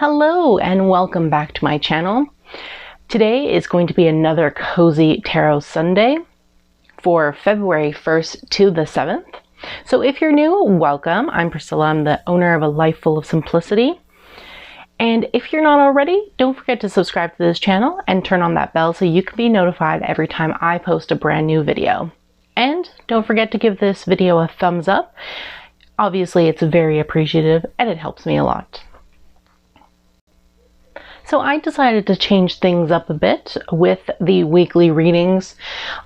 Hello and welcome back to my channel. Today is going to be another Cozy Tarot Sunday for February 1st to the 7th. So if you're new, welcome. I'm Priscilla. I'm the owner of A Life Full of Simplicity. And if you're not already, don't forget to subscribe to this channel and turn on that bell so you can be notified every time I post a brand new video. And don't forget to give this video a thumbs up. Obviously, it's very appreciative and it helps me a lot. So I decided to change things up a bit with the weekly readings.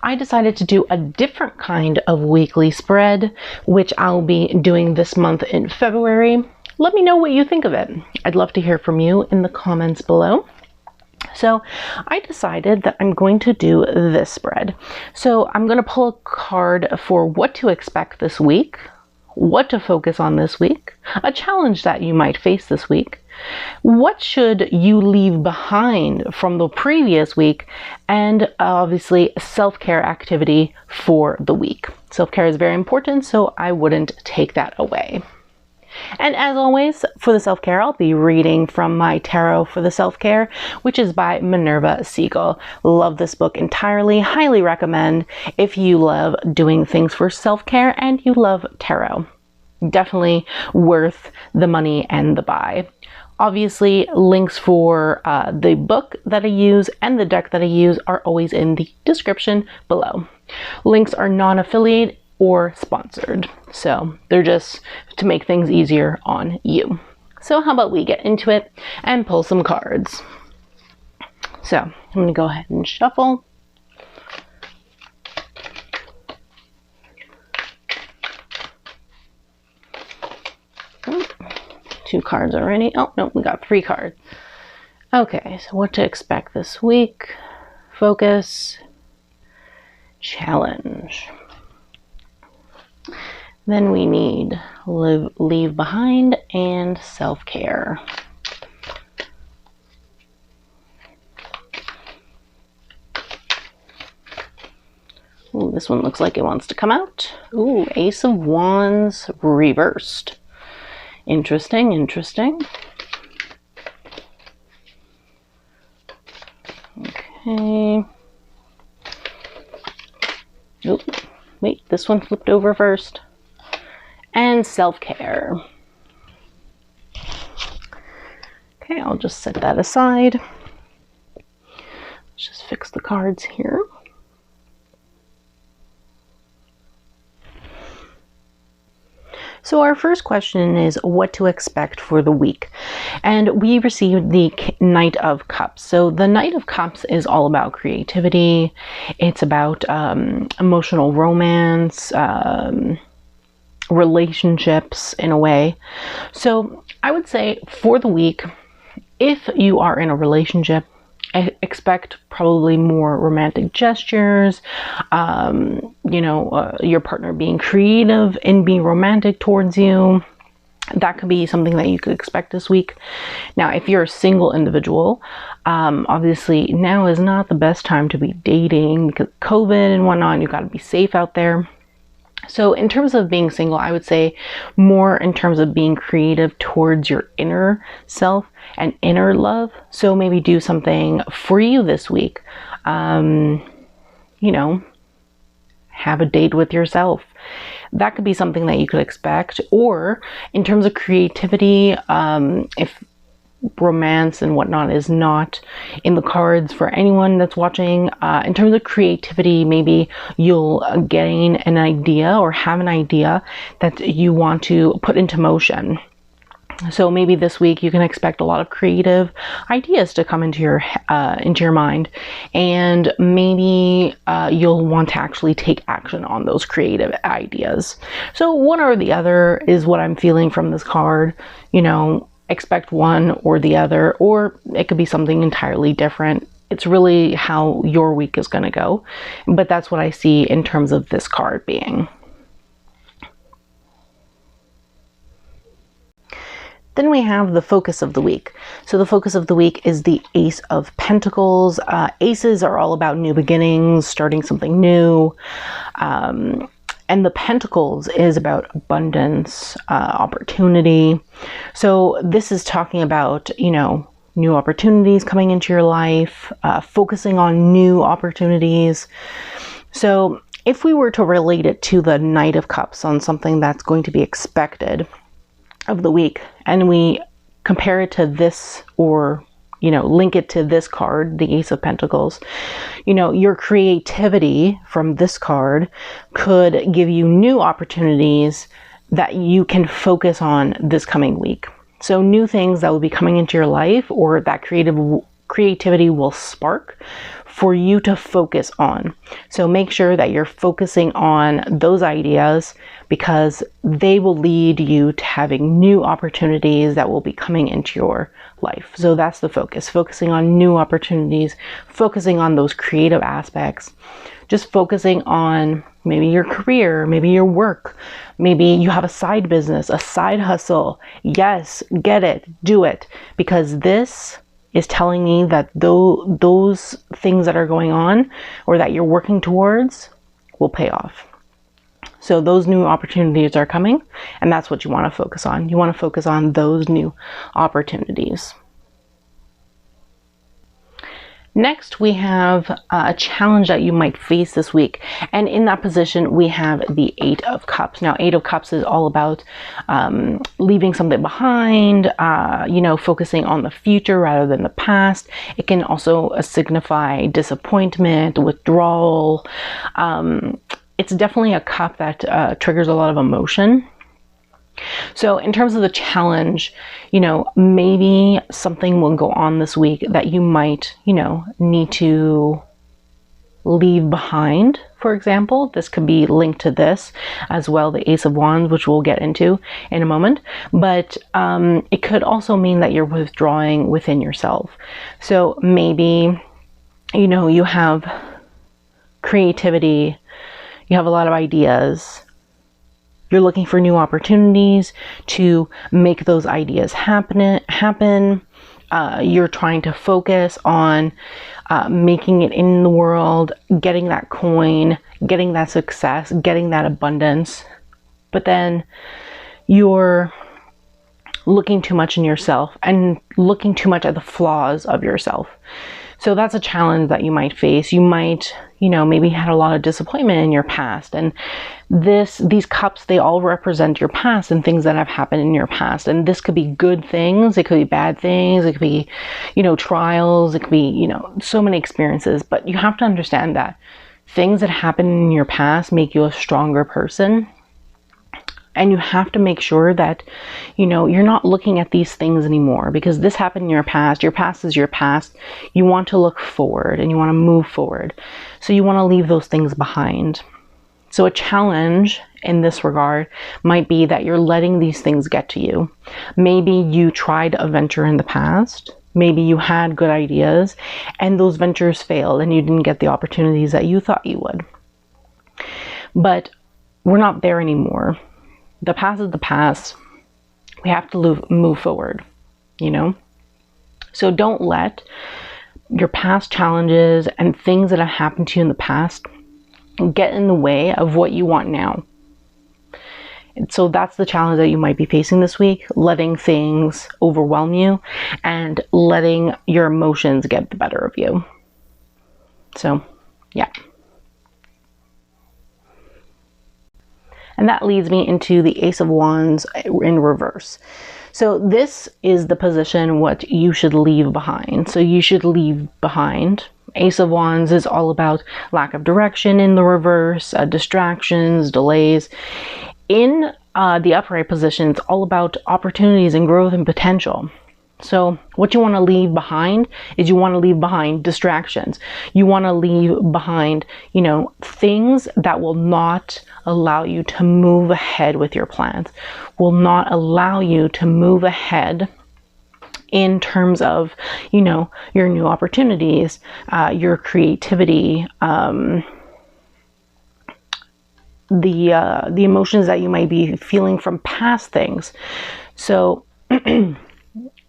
I decided to do a different kind of weekly spread, which I'll be doing this month in February. Let me know what you think of it. I'd love to hear from you in the comments below. So I decided that I'm going to do this spread. So I'm going to pull a card for what to expect this week, what to focus on this week, a challenge that you might face this week, what should you leave behind from the previous week, and obviously self-care activity for the week. Self-care is very important, so I wouldn't take that away. And as always, for the self-care, I'll be reading from my tarot for the self-care, which is by Minerva Siegel. Love this book entirely, highly recommend if you love doing things for self-care and you love tarot. Definitely worth the money and the buy. Obviously, links for the book that I use and the deck that I use are always in the description below. Links are non-affiliate or sponsored, so they're just to make things easier on you. So how about we get into it and pull some cards. So I'm going to go ahead and shuffle. Two cards already. Oh, no, we got 3 cards. Okay, so what to expect this week? Focus, challenge. Then we need leave behind and self-care. Ooh, this one looks like it wants to come out. Ooh, Ace of Wands reversed. Interesting, interesting. Okay. Oop, wait, this one flipped over first. And self-care. Okay, I'll just set that aside. Let's just fix the cards here. So our first question is what to expect for the week. And we received the Knight of Cups. So the Knight of Cups is all about creativity. It's about emotional romance, relationships in a way. So I would say for the week, if you are in a relationship, expect probably more romantic gestures, your partner being creative and being romantic towards you. That could be something that you could expect this week. Now, if you're a single individual, obviously now is not the best time to be dating because of COVID and whatnot. You got to be safe out there. So in terms of being single, I would say more in terms of being creative towards your inner self and inner love. So maybe do something for you this week. Have a date with yourself. That could be something that you could expect. Or in terms of creativity, if romance and whatnot is not in the cards for anyone that's watching, in terms of creativity, maybe you'll gain an idea or have an idea that you want to put into motion. So maybe this week you can expect a lot of creative ideas to come into your mind, and maybe you'll want to actually take action on those creative ideas. So one or the other is what I'm feeling from this card. Expect one or the other, or it could be something entirely different. It's really how your week is going to go, but that's what I see in terms of this card being. Then we have the focus of the week. So the focus of the week is the Ace of Pentacles. Aces are all about new beginnings, starting something new. And the Pentacles is about abundance, opportunity. So this is talking about, you know, new opportunities coming into your life, focusing on new opportunities. So if we were to relate it to the Knight of Cups on something that's going to be expected of the week, and we compare it to this, or, you know, link it to this card, the Ace of Pentacles, you know, your creativity from this card could give you new opportunities that you can focus on this coming week. So new things that will be coming into your life, or that creativity will spark for you to focus on. So make sure that you're focusing on those ideas, because they will lead you to having new opportunities that will be coming into your life. So that's the focus, focusing on new opportunities, focusing on those creative aspects, just focusing on maybe your career, maybe your work, maybe you have a side business, a side hustle. Yes, get it, do it, because this is telling me that those things that are going on, or that you're working towards, will pay off. So those new opportunities are coming, and that's what you want to focus on. You want to focus on those new opportunities. Next, we have a challenge that you might face this week. And in that position, we have the Eight of Cups. Now, Eight of Cups is all about leaving something behind, you know, focusing on the future rather than the past. It can also signify disappointment, withdrawal. It's definitely a cup that triggers a lot of emotion. So in terms of the challenge, you know, maybe something will go on this week that you might, you know, need to leave behind. For example, this could be linked to this as well, the Ace of Wands, which we'll get into in a moment. But it could also mean that you're withdrawing within yourself. So maybe, you know, you have creativity, you have a lot of ideas. You're looking for new opportunities to make those ideas happen. You're trying to focus on making it in the world, getting that coin, getting that success, getting that abundance. But then you're looking too much in yourself and looking too much at the flaws of yourself. So that's a challenge that you might face. You might, you know, maybe had a lot of disappointment in your past, and these cups, they all represent your past and things that have happened in your past. And this could be good things, it could be bad things, it could be, you know, trials, it could be, you know, so many experiences. But you have to understand that things that happen in your past make you a stronger person. And you have to make sure that, you know, you're not looking at these things anymore, because this happened in your past. Your past is your past. You want to look forward and you want to move forward. So you want to leave those things behind. So a challenge in this regard might be that you're letting these things get to you. Maybe you tried a venture in the past. Maybe you had good ideas and those ventures failed and you didn't get the opportunities that you thought you would. But we're not there anymore. The past is the past. We have to move forward, you know? So don't let your past challenges and things that have happened to you in the past get in the way of what you want now. And so that's the challenge that you might be facing this week, letting things overwhelm you and letting your emotions get the better of you. So, yeah. And that leads me into the Ace of Wands in reverse. So this is the position what you should leave behind. So you should leave behind. Ace of Wands is all about lack of direction in the reverse, distractions, delays. In the upright position, it's all about opportunities and growth and potential. So what you want to leave behind is you want to leave behind distractions. You want to leave behind, you know, things that will not allow you to move ahead with your plans, will not allow you to move ahead in terms of, you know, your new opportunities, your creativity, the emotions that you might be feeling from past things. So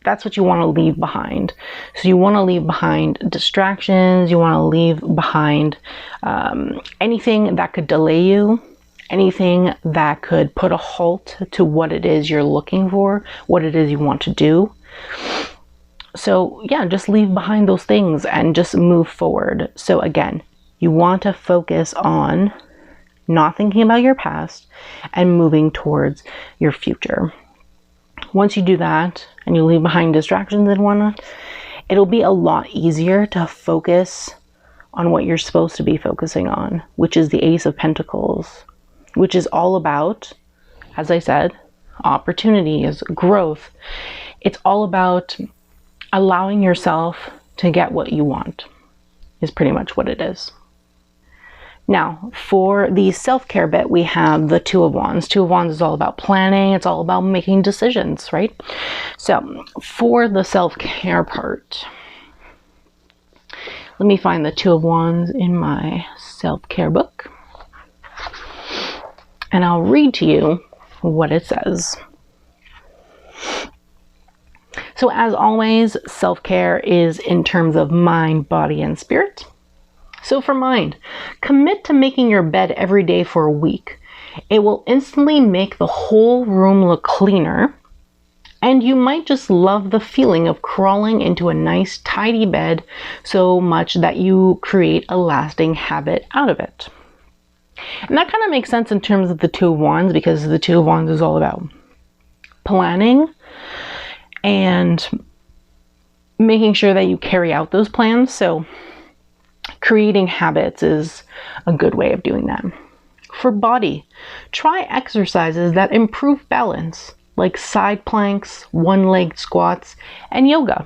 that's what you want to leave behind. So you want to leave behind distractions. You want to leave behind anything that could delay you anything that could put a halt to what it is you're looking for, what it is you want to do. So yeah, just leave behind those things and just move forward. So again, you want to focus on not thinking about your past and moving towards your future. Once you do that and you leave behind distractions and whatnot, it'll be a lot easier to focus on what you're supposed to be focusing on, which is the Ace of Pentacles, which is all about, as I said, opportunities, growth. It's all about allowing yourself to get what you want, is pretty much what it is. Now, for the self-care bit, we have the Two of Wands. Two of Wands is all about planning. It's all about making decisions, right? So for the self-care part, let me find the Two of Wands in my self-care book, and I'll read to you what it says. So as always, self-care is in terms of mind, body, and spirit. So for mind, commit to making your bed every day for a week. It will instantly make the whole room look cleaner, and you might just love the feeling of crawling into a nice, tidy bed so much that you create a lasting habit out of it. And that kind of makes sense in terms of the Two of Wands, because the Two of Wands is all about planning and making sure that you carry out those plans. So creating habits is a good way of doing that. For body, try exercises that improve balance, like side planks, one-legged squats, and yoga.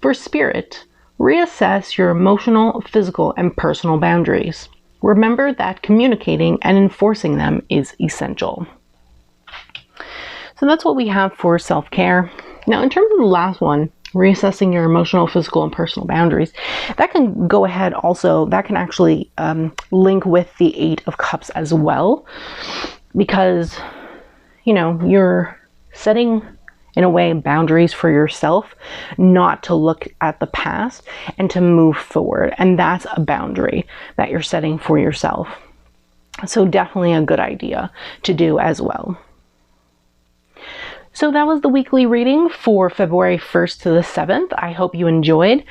For spirit, reassess your emotional, physical, and personal boundaries. Remember that communicating and enforcing them is essential. So that's what we have for self-care. Now, in terms of the last one, reassessing your emotional, physical, and personal boundaries, that can go ahead also, that can actually link with the Eight of Cups as well, because you know, you're setting, in a way, boundaries for yourself, not to look at the past and to move forward. And that's a boundary that you're setting for yourself. So definitely a good idea to do as well. So that was the weekly reading for February 1st to the 7th. I hope you enjoyed.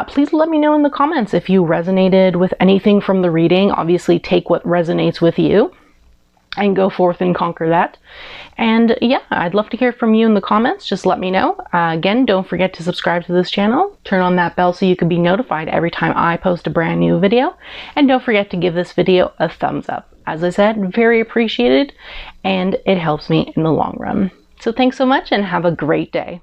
Please let me know in the comments if you resonated with anything from the reading. Obviously, take what resonates with you and go forth and conquer that. And yeah, I'd love to hear from you in the comments. Just let me know. Again, don't forget to subscribe to this channel. Turn on that bell so you can be notified every time I post a brand new video. And don't forget to give this video a thumbs up. As I said, very appreciated, and it helps me in the long run. So thanks so much and have a great day.